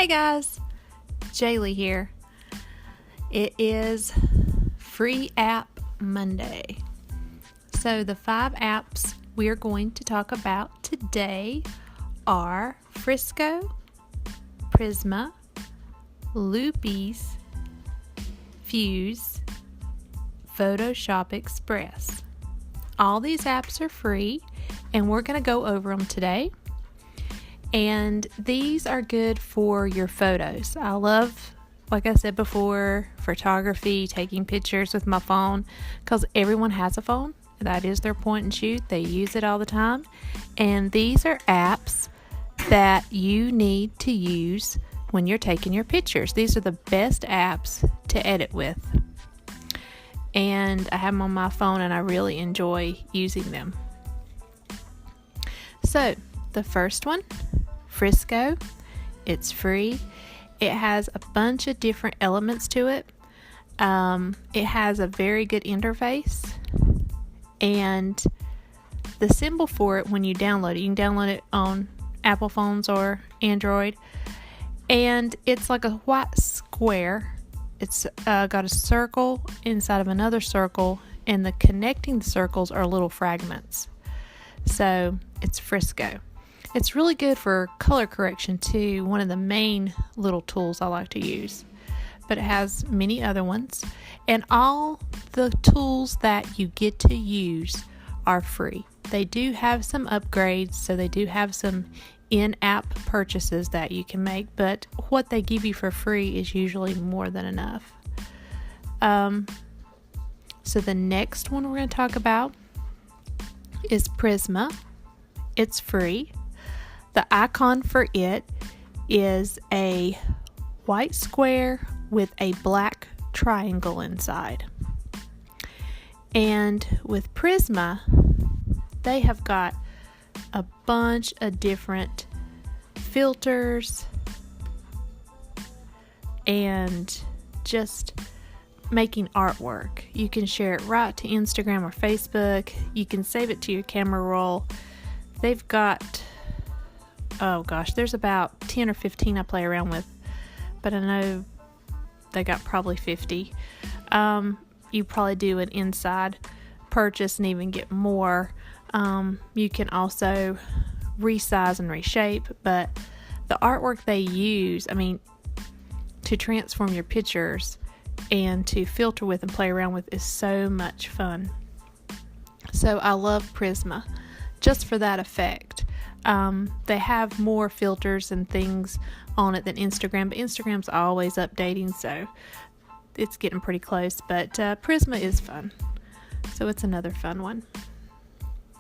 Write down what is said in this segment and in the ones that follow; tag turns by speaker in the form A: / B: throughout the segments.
A: Hey guys, Jaylee here. It is Free App Monday. So the 5 apps we're going to talk about today are Frisco, Prisma, Loopies, Fuse, Photoshop Express. All these apps are free and we're going to go over them today. And these are good for your photos. I love, like I said before, photography, taking pictures with my phone, because everyone has a phone. That is their point and shoot. They use it all the time. And these are apps that you need to use when you're taking your pictures. These are the best apps to edit with. And I have them on my phone and I really enjoy using them. So, the first one, Frisco. It's free. It has a bunch of different elements to it. It has a very good interface. And the symbol for it when you download it, you can download it on Apple phones or Android. And it's like a white square. It's got a circle inside of another circle, and the connecting the circles are little fragments. So it's Frisco. It's really good for color correction too, one of the main little tools I like to use. But it has many other ones. And all the tools that you get to use are free. They do have some upgrades, so they do have some in-app purchases that you can make, but what they give you for free is usually more than enough. So the next one we're going to talk about is Prisma. It's free. The icon for it is a white square with a black triangle inside. And with Prisma, they have got a bunch of different filters and just making artwork. You can share it right to Instagram or Facebook. You can save it to your camera roll. They've got, there's about 10 or 15 I play around with, but I know they got probably 50. You probably do an inside purchase and even get more. You can also resize and reshape, but the artwork they use, to transform your pictures and to filter with and play around with is so much fun. So I love Prisma just for that effect. They have more filters and things on it than Instagram, but Instagram's always updating, so it's getting pretty close. But Prisma is fun, so it's another fun one.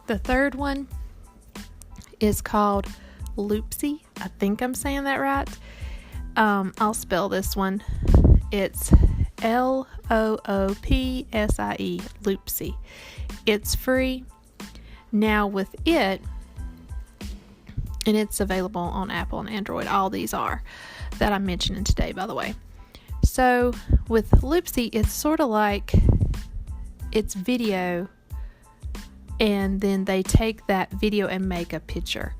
A: The third one is called Loopsy. I think I'm saying that right. I'll spell this one. It's Loopsie, Loopsy. It's free. Now with it, and it's available on Apple and Android. All these are that I'm mentioning today, by the way. So with Loopsy, it's sort of like it's video, and then they take that video and make a picture.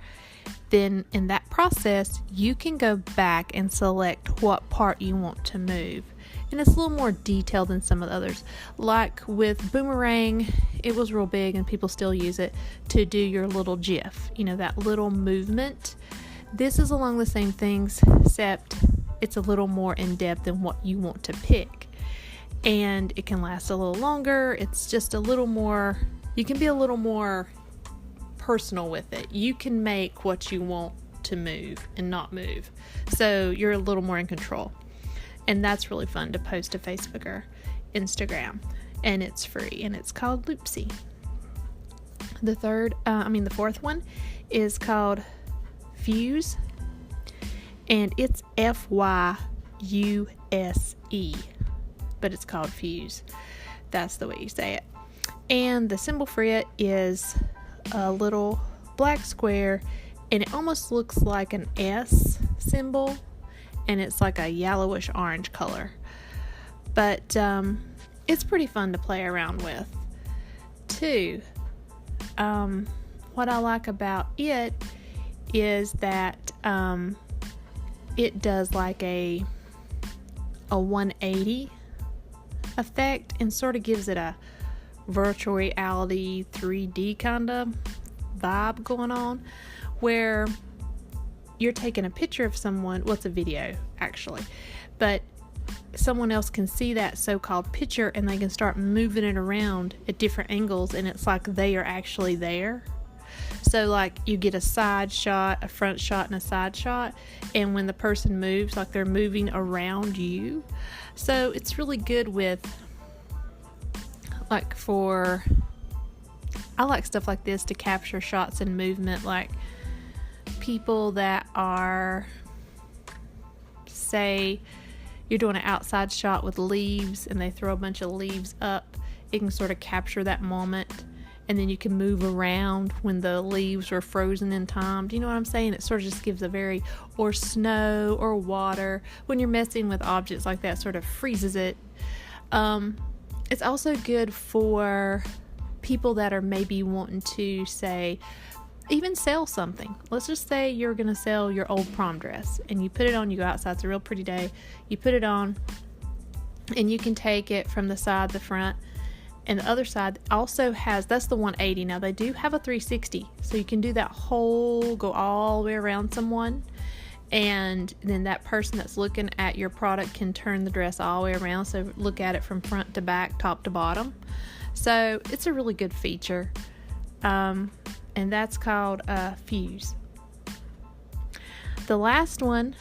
A: Then in that process, you can go back and select what part you want to move. And it's a little more detailed than some of the others. Like with Boomerang, it was real big and people still use it to do your little GIF, that little movement. This is along the same things, except it's a little more in depth than what you want to pick. And it can last a little longer. It's just a little more, you can be a little more personal with it. You can make what you want to move and not move. So you're a little more in control. And that's really fun to post to Facebook or Instagram. And it's free. And it's called Loopsy. The fourth one is called Fuse. And it's Fyuse. But it's called Fuse. That's the way you say it. And the symbol for it is a little black square. And it almost looks like an S symbol. And it's like a yellowish orange color. But it's pretty fun to play around with too. What I like about it is that it does like a 180 effect and sort of gives it a virtual reality 3D kind of vibe going on, where you're taking a picture of someone. Well, it's a video actually, but someone else can see that so-called picture and they can start moving it around at different angles, and it's like they are actually there. So like you get a side shot, a front shot, and a side shot, and when the person moves, like they're moving around you. So it's really good with like I like stuff like this to capture shots and movement, like people that are, say you're doing an outside shot with leaves and they throw a bunch of leaves up, it can sort of capture that moment, and then you can move around when the leaves are frozen in time. Do you know what I'm saying? It sort of just gives or snow or water, when you're messing with objects like that, sort of freezes it. It's also good for people that are maybe wanting to, say, even sell something. Let's just say you're going to sell your old prom dress and you put it on, you go outside, it's a real pretty day, you put it on, and you can take it from the side, the front, and the other side also has, that's the 180. Now they do have a 360, so you can do that go all the way around someone, and then that person that's looking at your product can turn the dress all the way around, so look at it from front to back, top to bottom. So it's a really good feature, and that's called Fuse. The last one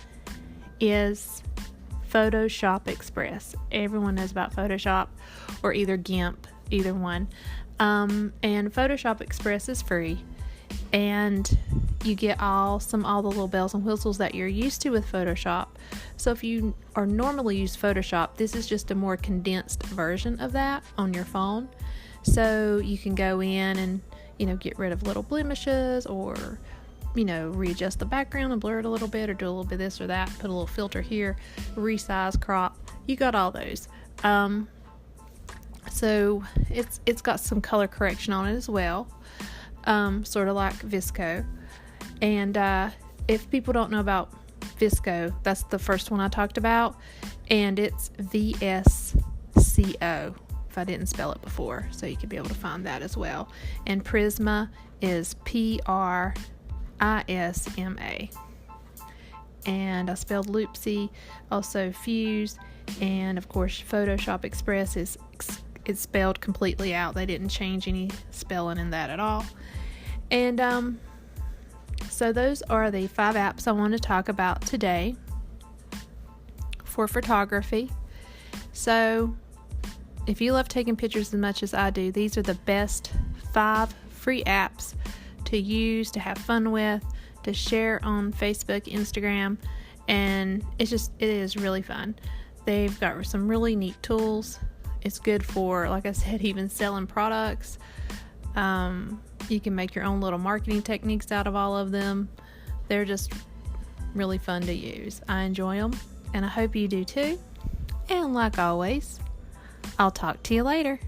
A: is Photoshop Express. Everyone knows about Photoshop, or either GIMP, either one. And Photoshop Express is free, and you get all the little bells and whistles that you're used to with Photoshop. So if you are normally use Photoshop, this is just a more condensed version of that on your phone. So you can go in and, get rid of little blemishes, or, readjust the background and blur it a little bit, or do a little bit of this or that, put a little filter here, resize, crop. You got all those. So it's got some color correction on it as well, sort of like VSCO. And if people don't know about VSCO, that's the first one I talked about, and it's VSCO, if I didn't spell it before, so you could be able to find that as well. And Prisma is PRISMA. And I spelled Loopsy, also Fuse, and of course Photoshop Express is spelled completely out. They didn't change any spelling in that at all. And so those are the 5 apps I want to talk about today for photography. So if you love taking pictures as much as I do, these are the best 5 free apps to use, to have fun with, to share on Facebook, Instagram, and it is really fun. They've got some really neat tools. It's good for, like I said, even selling products. You can make your own little marketing techniques out of all of them. They're just really fun to use. I enjoy them, and I hope you do too. And like always, I'll talk to you later.